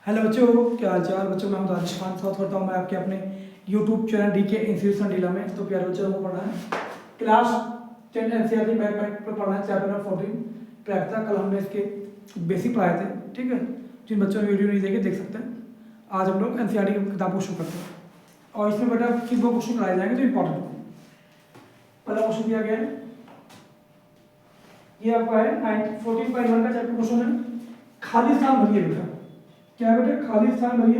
Hello बच्चों, क्या हाल चाल। बच्चों मैं राजेश खान स्वागत करता हूँ मैं आपके अपने यूट्यूब चैनल डीके इंस्टीट्यूशन डीला में। तो प्यारे बच्चों को पढ़ना है क्लास 10 एनसीईआरटी बैकपैक पर पढ़ना है चैप्टर नंबर 14 प्रायिकता। कल हमने इसके बेसिक पढ़ाए थे, ठीक है। जिन बच्चों ने वीडियो नहीं देखे देख सकते हैं। आज हम लोग एनसीईआरटी की किताब को शुरू करते हैं और इसमें बेटा किस दो क्वेश्चन कराए जाएंगे जो इंपॉर्टेंट हो। पहला क्वेश्चन दिया गया है, ये आपका है 14.1 का चैप्टर क्वेश्चन है, खाली स्थान भरिए बेटा। क्या है बेटा? खाली स्थान भरिए।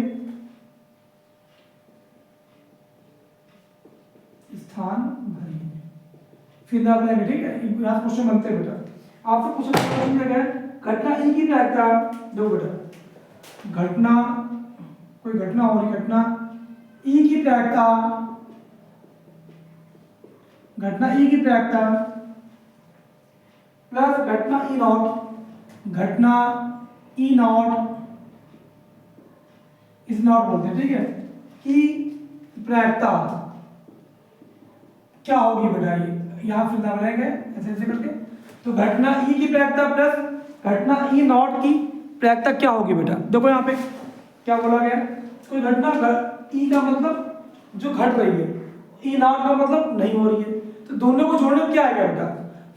स्थान भरिए, फिर ना बनाएंगे, ठीक है। यहाँ क्वेश्चन बनते हैं बेटा। आपसे क्वेश्चन दिया गया है, घटना ई की प्रायिकता दो बेटा। घटना, कोई घटना हो रही, घटना ई की प्रायिकता, घटना ई की प्रायिकता प्लस घटना ई नॉट, घटना ई नॉट इज नॉट बोलते हैं, ठीक है। की प्रायिकता क्या होगी बेटा? ये यहाँ फिर ना बनाएंगे ऐसे ऐसे करके। तो घटना ई की प्रायिकता प्लस घटना ई नॉट की प्रायिकता क्या होगी बेटा? देखो यहाँ पे क्या बोला गया है, कोई घटना ई का मतलब जो घट रही है, ई नॉट का मतलब नहीं हो रही है, तो दोनों को जोड़ने में क्या आएगा बेटा?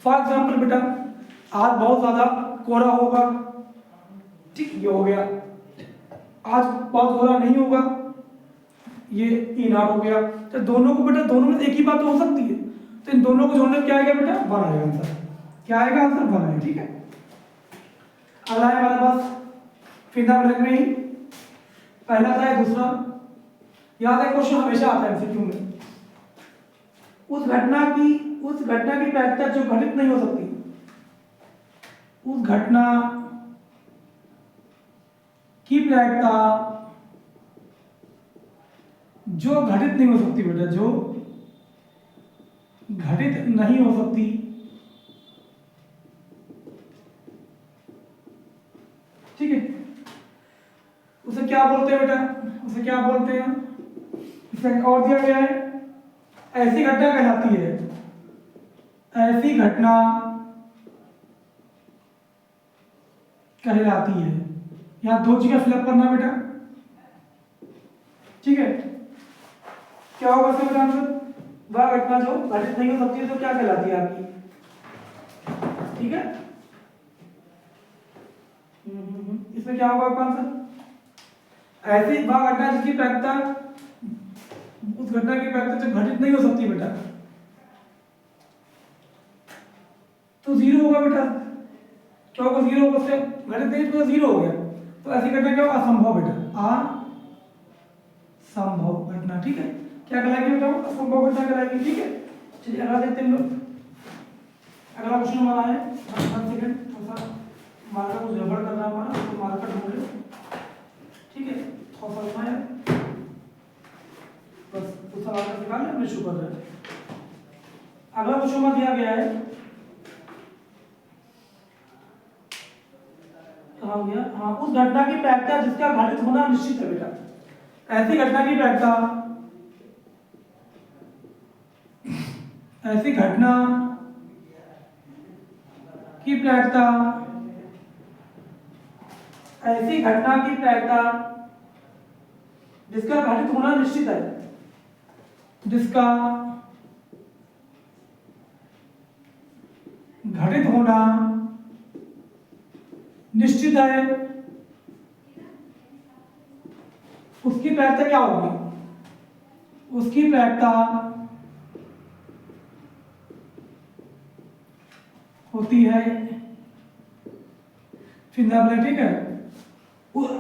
फॉर एग्जाम्पल बेटा, आज बहुत ज्यादा कोहरा होगा, ठीक, ये हो गया। आज बहुत कोहरा नहीं होगा, ये ई नॉट हो गया। तो दोनों को बेटा, दोनों में एक ही बात तो हो सकती है, तो इन दोनों को जोड़ने में क्या आएगा बेटा? 1 आएगा आंसर। क्या आएगा आंसर? 1 आएगा, ठीक है। अगला है हमारे पास फिर में ही पहला था, दूसरा याद है क्वेश्चन हमेशा आता है एमसीक्यू में। उस घटना की प्रायिकता जो घटित नहीं हो सकती, उस घटना की प्रायिकता जो घटित नहीं हो सकती बेटा, जो घटित नहीं हो सकती, ठीक है, उसे क्या बोलते हैं बेटा? उसे क्या बोलते हैं? इसे और दिया गया है, ऐसी घटना कहलाती है, ऐसी घटना कहलाती है। यहां 2 जगह फिलअप करना बेटा, ठीक है। क्या होगा इसका बेटा आंसर? वह घटना जो घटित नहीं हो सकती है तो क्या कहलाती है आपकी, ठीक है। इसमें क्या होगा आपका आंसर? ऐसी वह घटना जिसकी प्रायिकता, उस घटना की प्रायिकता जो घटित नहीं हो सकती बेटा, तो 0 होगा बेटा। क्या होगा? 0 होगा, उससे घटित नहीं तो 0 हो गया। तो ऐसी घटना क्या होगा? असंभव बेटा, असंभव घटना, ठीक है। क्या कहलाएगी बेटा? असंभव घटना कहलाएगी, ठीक है। चलिए अगला देखते हैं हम लोग। अगला क्वेश्चन हमारा है, 1 सेकंड, थोड़ा सा मार्कर को गड़बड़ कर रहा हमारा, तो मार्कर ढूंढ लो, ठीक है। थोड़ा सा रुकना है, बस दूसरा मार्कर निकाल ले, मैं शुरू कर रहा हूं। अगला क्वेश्चन में दिया गया है, कहाँ गया? हाँ, उस घटना की प्रायिकता जिसका घटित होना निश्चित है बेटा। ऐसी घटना की प्रायिकता, ऐसी घटना की प्रायिकता, ऐसी घटना की प्रायिकता जिसका घटित होना निश्चित है, जिसका घटित होना निश्चित है, उसकी प्रायिकता क्या होगी? उसकी प्रायिकता होती है फिर, ठीक है।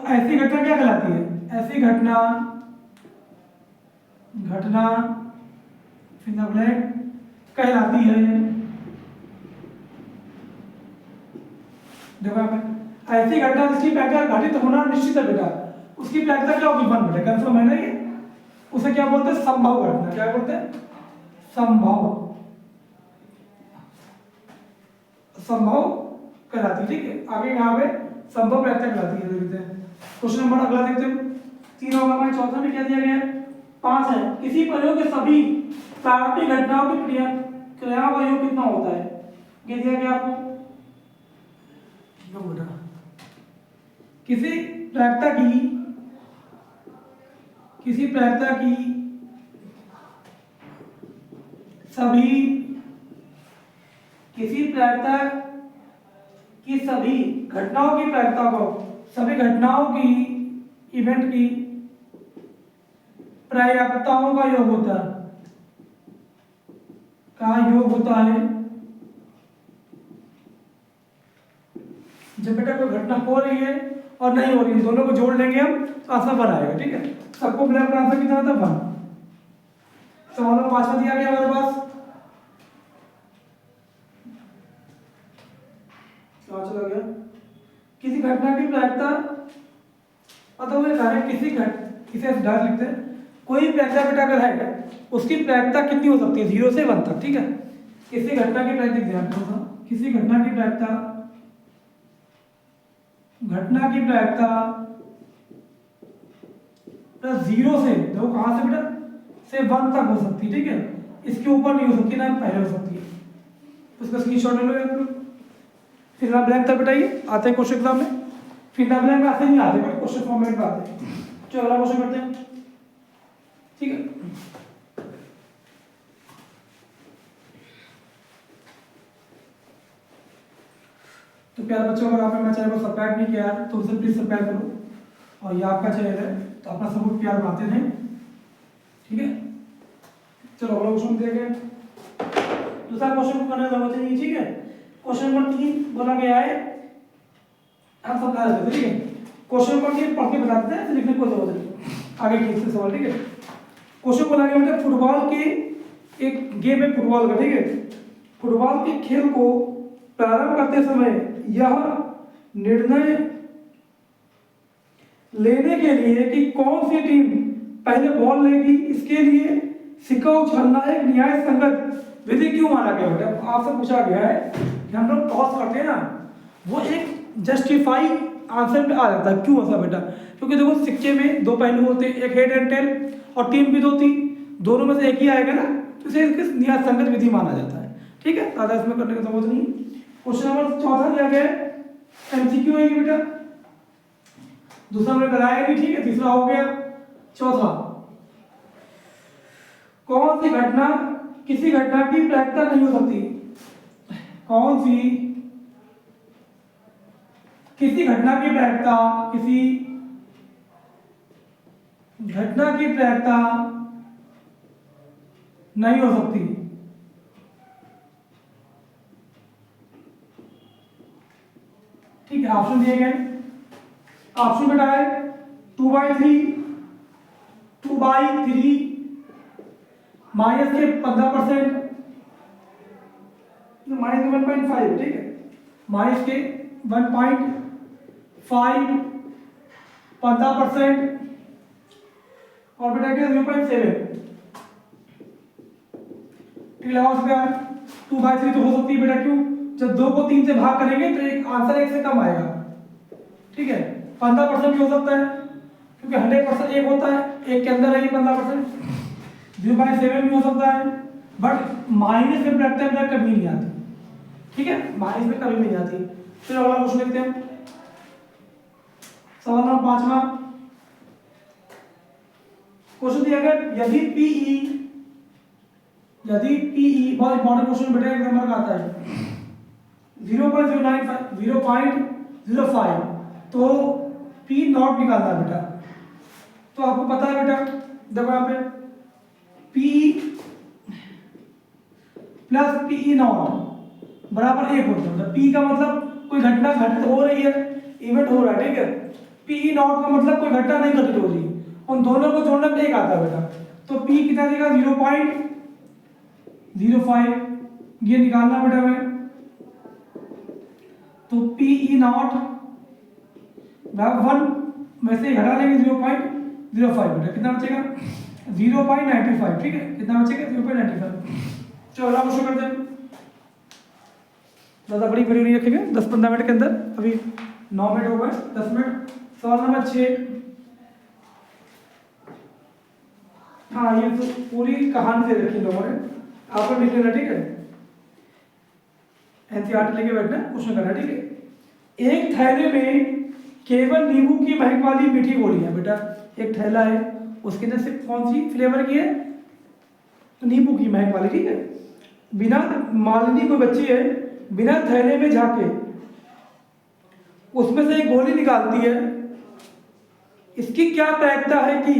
ऐसी घटना क्या कहलाती है? ऐसी घटना फिर कहलाती है, देखो ऐसी घटना जिसकी प्रायिकता घटित होना निश्चित है बेटा, उसकी प्रायिकता क्या होगी? 1 बेटा, कंफर्म है ना ये। उसे क्या बोलते हैं? संभव घटना। क्या बोलते हैं? संभव कहलाती, ठीक है। आगे यहाँ पे संभव प्रायिकता कहलाती है, देखते हैं। क्वेश्चन नंबर अगला देखते हैं, 3 होगा हमारे। चौथा में क्या दिया गया है? 5 है, किसी प्रयोग के सभी प्रारंभिक घटनाओं की क्रिया का योग कितना होता है? ये दिया गया आपको, किसी प्रायिकता की किसी प्रायिकता की सभी किसी प्रायिकता की सभी घटनाओं की प्रायिकता को सभी घटनाओं की इवेंट की प्रायिकताओं का योग होता है जब बेटा कोई घटना हो रही है और नहीं हो रही है, दोनों को जोड़ लेंगे हम तो आंसर बन आएगा। ठीक है, सबको मिलाकर आंसर कितना था 1। सवाल नंबर 5 दिया गया हमारे पास, क्या चला गया, किसी घटना की प्रायिकता, मतलब ये कार्य किसी डाल लिखते हैं, कोई प्रायिकता बेटा अगर है उसकी प्रायिकता कितनी हो सकती है 0 से 1 तक। ठीक है, किसी घटना की प्रायिकता ध्यान रखो, किसी घटना की प्रायिकता प्लस 0 से, देखो कहां से बेटा, से 1 तक हो सकती है। ठीक है, इसके ऊपर नहीं हो सकती, ना पहले हो सकती है, उसका स्क्रीनशॉट ले लो आप लोग। फिर ना ब्लैंक तक बेटा ये आते हैं क्वेश्चन एग्जाम में, फिर ना ब्लैंक आते नहीं आते बट क्वेश्चन फॉर्मेट में आते हैं। चलो अगला क्वेश्चन करते हैं। ठीक है, तो प्यारे बच्चों, अगर आपने मेरे चैनल को सब्सक्राइब नहीं किया है तो उसे प्लीज सब्सक्राइब करो, और ये आपका चैनल है तो अपना सपोर्ट प्यार बनाते रहें। ठीक है, चलो अगला क्वेश्चन देखें। दूसरा क्वेश्चन को करने जरूरत नहीं। ठीक है, क्वेश्चन नंबर 3 बोला गया है, आप समझा देते हैं। ठीक है, क्वेश्चन नंबर 3 पढ़ के बता देते हैं, लिखने को जरूरत नहीं, आगे की इससे सवाल। ठीक है, क्वेश्चन बोला गया बेटा फुटबॉल के एक गेम है फुटबॉल का। ठीक है, फुटबॉल के खेल को प्रारंभ करते समय यह निर्णय लेने के लिए कि कौन सी टीम पहले बॉल लेगी, इसके लिए सिक्का उछलना एक न्याय संगत विधि क्यों माना गया बेटा। आपसे पूछा गया है कि हम लोग टॉस करते हैं ना, वो एक जस्टिफाई आंसर पे आ जाता है। क्यों ऐसा बेटा, क्योंकि देखो सिक्के में 2 पहलू होते हैं, एक हेड एंड टेल और टीम भी 2 थी, दोनों में से एक ही आएगा ना, तो इसे न्याय संगत विधि माना जाता है। ठीक है, ज्यादा इसमें करने की जरूरत नहीं। क्वेश्चन नंबर 4 दिया गया है, एमसीक्यू है बेटा, दूसरा हमने कराया नहीं। ठीक है, तीसरा हो गया। चौथा, कौन सी घटना किसी घटना की प्रायिकता नहीं हो सकती, कौन सी किसी घटना की प्रायिकता नहीं हो सकती। ठीक है, ऑप्शन दिए गए, ऑप्शन बेटा है 2/3, 2/3, माइनस के 15%, माइनस के 1.5। ठीक है, माइनस के 1.5, 15% और बेटा क्या 0.7। ठीक है, 2/3 तो हो सकती है बेटा, क्यों, जब 2 को 3 से भाग करेंगे तो एक आंसर 1 से कम आएगा। ठीक है, 15% भी हो सकता है क्योंकि 100% एक होता है, एक के अंदर है ये 15%। 0.7 भी हो सकता है, बट माइनस में प्रायिकता कभी नहीं आती। ठीक है, माइनस में कभी नहीं आती। फिर अगला क्वेश्चन देखते हैं, सवाल नंबर 5वां क्वेश्चन दिया गया, यदि पीई बहुत इंपॉर्टेंट क्वेश्चन बेटा, एक नंबर का आता है 0.05 तो पी नॉट निकालना है बेटा। तो आपको पता है बेटा, देखो यहाँ पे पी प्लस पीई नॉट बराबर 1 होता है। पी का मतलब कोई घटना घटित हो रही है, इवेंट हो रहा है। ठीक है, पीई नॉट का मतलब कोई घटना नहीं घटित हो रही, उन दोनों को जोड़ने पे 1 आता है बेटा। तो पी कितना देगा 0.05, ये निकालना बेटा हमें। तो पीई नॉट 1 में से घटा लेंगे 0.05 बेटा, कितना बचेगा 0.95। ठीक है, कितना बचेगा 0.95। चलो अगला क्वेश्चन करते हैं, ज़्यादा बड़ी वीडियो नहीं रखेंगे, 10-15 मिनट के अंदर, अभी 9 मिनट हो गए, 10 मिनट। सवाल नंबर 6, हाँ ये तो पूरी कहानी दे रखी लोगों ने, आपको लिख लेना। ठीक है, एनसीईआरटी लेके बैठना, क्वेश्चन करना। ठीक है, एक थैले में केवल नींबू की महक वाली मीठी गोलियां बेटा, एक थैला है उसके अंदर सिर्फ कौन सी फ्लेवर की है, नींबू की महक वाली, ठीक है। बिना मालिनी कोई बच्ची है, बिना थैले में झाके उसमें से एक गोली निकालती है, इसकी क्या प्रायिकता है कि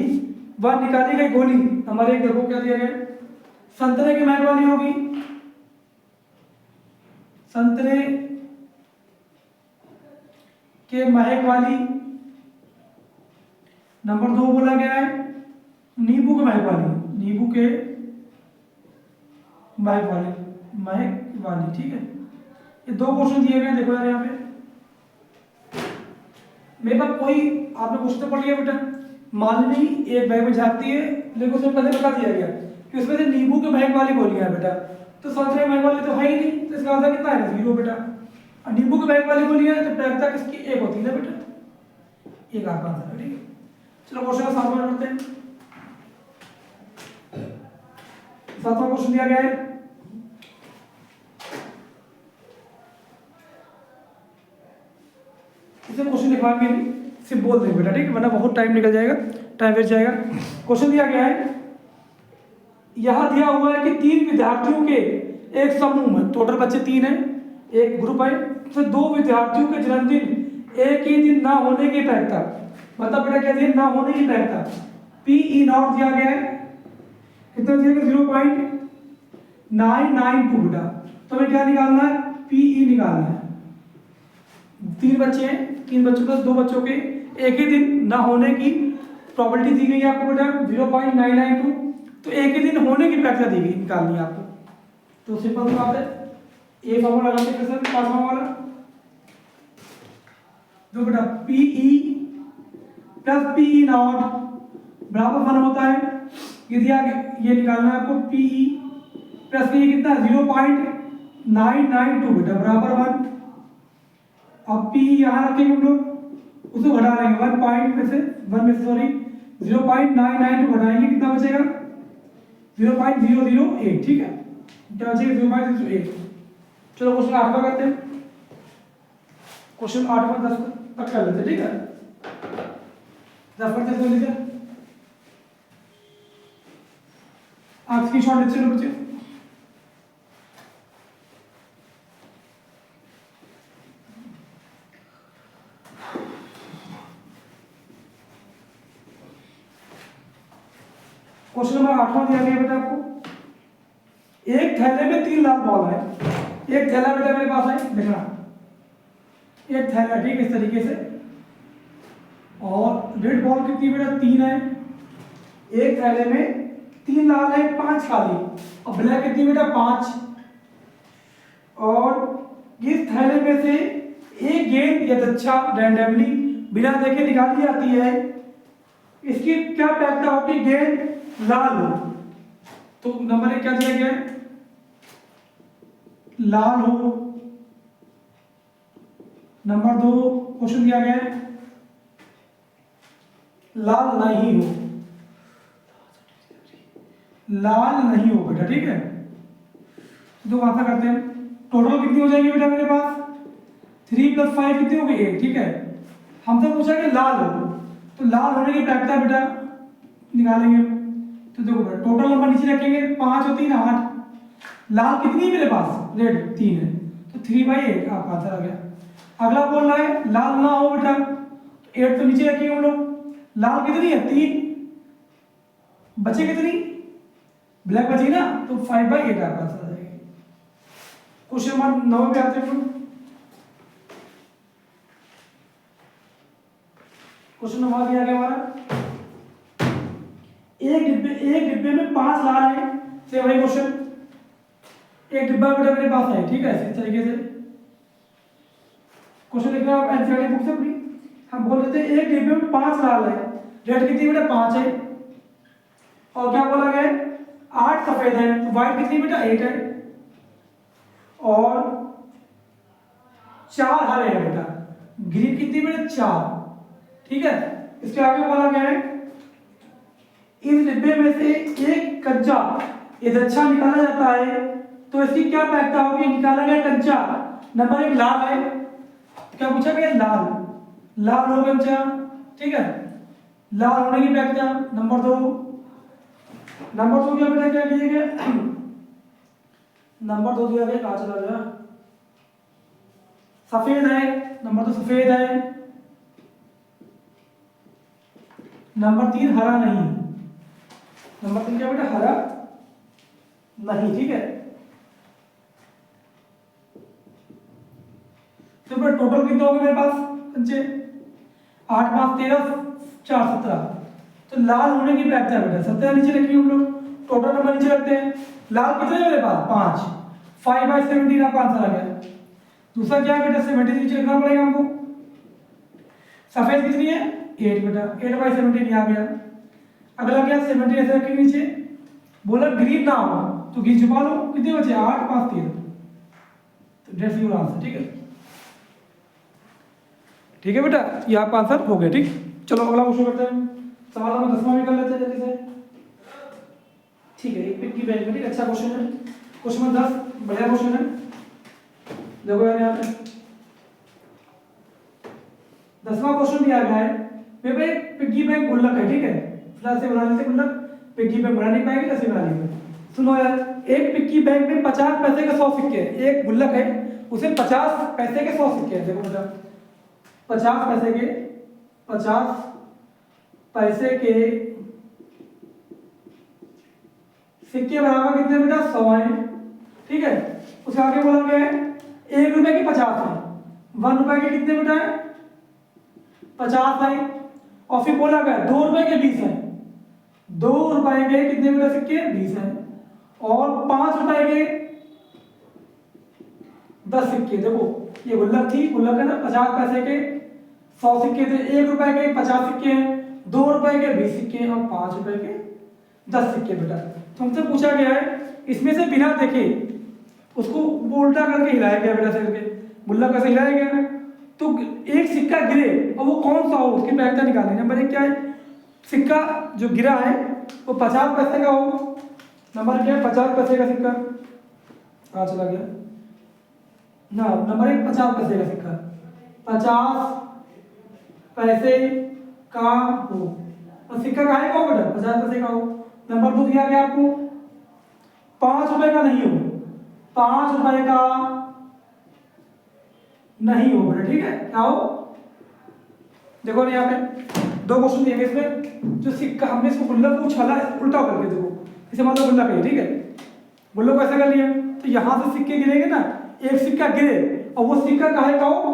वह निकाली गई गोली, हमारे एक देखो क्या दिया गया, संतरे की महक वाली होगी, संतरे के महक वाली। नंबर 2 बोला गया है नींबू के महक वाली, नींबू के महक वाली, ठीक है। ये 2 क्वेश्चन दिए गए हैं, देखो यार यहाँ पे मेरे पास कोई आपने क्वेश्चन तो पढ़ लिया बेटा, मालिनी एक बैग में झाँकती है, लेकिन उसमें पहले बता दिया गया कि उसमें से नींबू के महक वाली गोलियां है बेटा, तो संतरे के महक वाली तो है ही नहीं, तो इसका आंसर कितना है, 0 बेटा। और नींबू के महक वाली गोलियां है तो प्रायिकता किसकी, 1 होती है ना बेटा, एक आपका आंसर है, ठीक है। चलो क्वेश्चन का 7वां करते हैं। 7वां क्वेश्चन दिया गया है, इसे क्वेश्चन लिखवाएंगे नहीं, सिर्फ बोल देंगे बेटा, ठीक है, वरना बहुत टाइम निकल जाएगा, टाइम वेस्ट जाएगा। क्वेश्चन दिया गया है, यहां दिया हुआ है कि 3 विद्यार्थियों के एक समूह में, टोटल बच्चे 3 हैं, एक ग्रुप है, तो 2 विद्यार्थियों के जन्मदिन एक ही दिन ना होने की प्रायिकता, मतलब बेटा क्या दिया, ना होने की प्रायिकता PE0 दिया गया है, कितना दिया गया, 0.992 बेटा। तो हमें क्या निकालना है, PE निकालना है। 3 बच्चे हैं, 3 बच्चों प्लस 2 बच्चों के एक ही दिन ना होने की प्रॉपर्टी दी गई है आपको बेटा 0.992, तो एक ही दिन होने की प्रायिकता दी गई, निकालनी है आपको। तो सिंपल सी बात है, ये फॉर्मूला लगाते हैं सर, 5वां वाला, तो बेटा PE प्लस PE0 बराबर 1 होता है, ये दिया, ये निकालना है आपको PE प्लस ये कितना 0.992 बेटा बराबर 1। अब PE यहाँ रखेंगे हम लोग, उसको घटा लेंगे 1 पॉइंट में से 0.992 घटाएंगे, कितना बचेगा 0.008, ठीक है, क्या बचेगा 0.008। चलो क्वेश्चन 8वां करते हैं, क्वेश्चन 8वां 10 तक कर लेते हैं, ठीक है, 10 करते हैं, लीजिए आप स्क्रीनशॉट लेते चलो बच्चे। क्वेश्चन नंबर 8वां दिया गया बेटा आपको, एक थैले में 3 लाल बॉल है, एक थैला बेटा मेरे पास है, देखना एक थैला, ठीक है, इस तरीके से, और रेड बॉल कितनी बेटा 3 है, एक थैले में 3 लाल है, 5 काली, और ब्लैक कितनी बेटा 5, और इस थैले में से एक गेंद या दच्छा रैंडमली बिना देखे निकाली जाती है, इसकी क्या प्रायिकता होगी, गेंद लाल हो, तो नंबर 1 क्या दिया गया है, लाल हो। नंबर 2 क्वेश्चन दिया गया है लाल नहीं हो, लाल नहीं हो बेटा, ठीक है। तो आंसर करते हैं, टोटल कितनी हो जाएगी बेटा मेरे पास 3 + 5 कितनी होगी 8, ठीक है। हमसे पूछा कि लाल हो, तो लाल होने की प्रायिकता बेटा निकालेंगे, तो देखो बेटा टोटल नंबर नीचे रखेंगे, 5 और 3 8, लाल कितनी है मेरे पास, रेड 3 है, तो 3/8 आपका आंसर आ गया। अगला बोल रहा है लाल ना हो बेटा, 8 तो नीचे रखिए हम लोग, लाल कितनी है 3, बचे कितनी, ब्लैक बची ना, तो 5/8 आपका आंसर आ जाएगा। क्वेश्चन नंबर 9 पे आते हैं, क्वेश्चन नंबर दिया गया हमारा, एक डिब्बे में 5 लाल है, से वही क्वेश्चन, एक डिब्बा बेटा मेरे पास है, ठीक है, इस तरीके से क्वेश्चन लिखना आप एनसीईआरटी बुक से अपनी, हम बोल देते हैं एक डिब्बे में 5 लाल है, रेड कितनी बेटा 5 है, और क्या बोला गया 8 सफेद है, तो व्हाइट कितनी बेटा 8 है, और 4 हरे हैं बेटा, ग्रीन कितनी बेटा 4, ठीक है। इसके आगे बोला गया है इस डिब्बे में से एक कच्चा ये दच्छा निकाला जाता है, तो इसकी क्या प्रायिकता होगी, निकाला गया कच्चा, नंबर 1 लाल है, क्या पूछा गया लाल, लाल हो कच्चा, ठीक है, लाल होने की प्रायिकता। नंबर दो क्या बेटा, क्या कीजिएगा, नंबर दो दिया गया, कहाँ चला गया, सफेद है, नंबर दो सफेद है। नंबर तीन हरा नहीं, नंबर तीन क्या बेटा, हरा नहीं, ठीक है। तो बेटा टोटल कितने हो गए मेरे पास बच्चे, 8 5 13 4 17। तो लाल होने की प्रायिकता बेटा 17 नीचे रखिए हम लोग, टोटल नंबर नीचे रखते हैं। लाल कितने मेरे पास 5, 5/17 आपका आंसर आ गया। दूसरा क्या है बेटा, 70 नीचे रखना पड़ेगा हमको। सफेद कितनी है 8 बेटा, 8/17 आ गया। अगला क्या, 70 ऐसे रखेंगे नीचे। बोला ग्रीन ना हो तो ग्रीन छुपा लो, कितने बचे 8 5 13, तो दैट्स योर आंसर, ठीक है। ठीक है बेटा, ये आपका आंसर हो गया, ठीक। चलो अगला क्वेश्चन करते हैं, सवाल नंबर 10वां भी कर लेते हैं जल्दी से, ठीक है। एक पिग्गी बैंक में, ठीक, अच्छा क्वेश्चन है, क्वेश्चन नंबर 10 बढ़िया क्वेश्चन है। देखो यार यहाँ पे 10वां क्वेश्चन दिया गया है, पेपर एक पिग्गी बैंक गुल्लक है, ठीक है। फिलहाल से बना लेते गुल्लक, पिग्गी बैंक बना नहीं पाएंगे, कैसे बना लेंगे। सुनो यार, एक पिग्गी बैंक में 50 पैसे के 100 सिक्के हैं, एक गुल्लक है उसे 50 पैसे के 100 सिक्के हैं। देखो बेटा 50 पैसे के 50 पैसे के सिक्के बराबर कितने बेटा 100 है, ठीक है। उसके आगे बोला गया है 1 रुपए के 50 है, 1 रुपए के कितने बेटा है 50 है। और फिर बोला गया 2 रुपए के 20 है, 2 रुपए के कितने बेटा सिक्के 20 है। और 5 रुपए के 10 सिक्के। देखो ये गुल्लक थी, गुल्लक है ना, 50 पैसे के 100 सिक्के थे, 1 रुपए के 50 सिक्के हैं, 2 रुपए के 20 सिक्के हैं, और 5 रुपए के 10 सिक्के बेटा। तो हमसे पूछा गया है इसमें से बिना देखे उसको उल्टा करके हिलाया गया बेटा, से करके गुल्लक कैसे हिलाया गया, तो एक सिक्का गिरे और वो कौन सा हो उसकी प्रायिकता निकालनी। नंबर एक क्या है, सिक्का जो गिरा है वो 50 पैसे का हो। नंबर क्या है 50 पैसे का सिक्का, कहाँ चला गया ना, नंबर एक 50 पैसे का सिक्का, 50 पैसे का हो, और सिक्का काहे का हो बेटा 50 पैसे का हो। नंबर दो दिया गया आपको 5 रुपए का नहीं हो, 5 रुपए का नहीं हो बेटा, ठीक है। क्या हो, देखो ना यहाँ पे 2 क्वेश्चन दिए गए इसमें, जो सिक्का हमने इसको गुल्लक को उछाला उल्टा करके, देखो इसे मतलब गुल्लक है, ठीक है। गुल्लक कैसे कर लिया, तो यहाँ से सिक्के गिरेंगे ना, एक सिक्का गिरे और वो सिक्का काहे का हो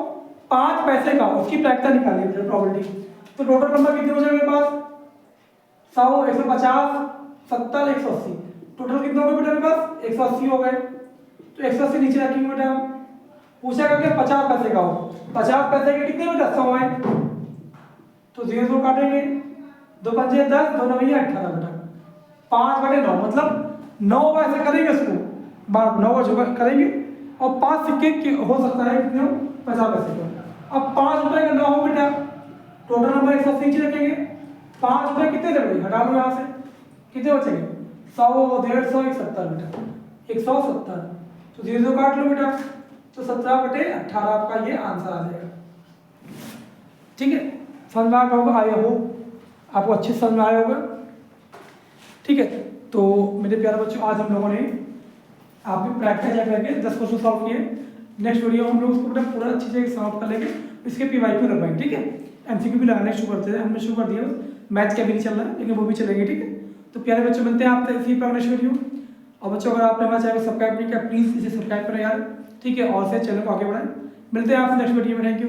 5 पैसे का, उसकी प्रायिकता निकालिए बेटा, प्रोबेबिलिटी। तो टोटल नंबर कितने हो जाएंगे मेरे पास 100 150 70 180, टोटल कितने हो गए बेटा मेरे पास 180 हो गए। तो 180 नीचे रखेंगे बेटा, पूछा करके 50 पैसे का हो, 50 पैसे के कितने बेटा 100 है, तो 0 काटेंगे, 2 पंजे 10, 2 9 18 बेटा, 5/9 मतलब 9 पैसे करेंगे उसको, 9 जो करेंगे, और 5 सिक्के हो सकता है कितने हो 50 पैसे का। अब 5 रुपए का 9 हो बेटा, टोटल नंबर 180 नीचे रखेंगे, 5 रुपए कितने दे हटा लो यहाँ से, कितने बचेंगे 100 150 170 बेटा, 170, तो 0 काट लो बेटा, तो 17/18 आपका ये आंसर आ जाएगा, ठीक है। समझ में आया होगा, आया हो आपको अच्छे समझ में आया होगा, ठीक है। तो मेरे प्यारे बच्चों आज हम लोगों ने आपकी प्रैक्टिस करके 10 क्वेश्चन सॉल्व किए। नेक्स्ट वीडियो हम लोग उसको पूरा अच्छे से सॉल्व कर लेंगे, इसके PYQ लगवाएंगे, ठीक है। MCQ भी लगाने शुरू करते हैं, हमने शुरू कर दिया, मैथ्स का भी नहीं चल रहा है लेकिन वो भी चलेंगे, ठीक है। तो प्यारे बच्चों मिलते हैं आपसे इसी पर नेक्स्ट वीडियो। और बच्चों अगर आपने हमारा चैनल सब्सक्राइब नहीं किया प्लीज़ इसे सब्सक्राइब करें यार, ठीक है, और से चैनल को आगे बढ़ाएं। मिलते हैं आपसे नेक्स्ट वीडियो में, थैंक यू।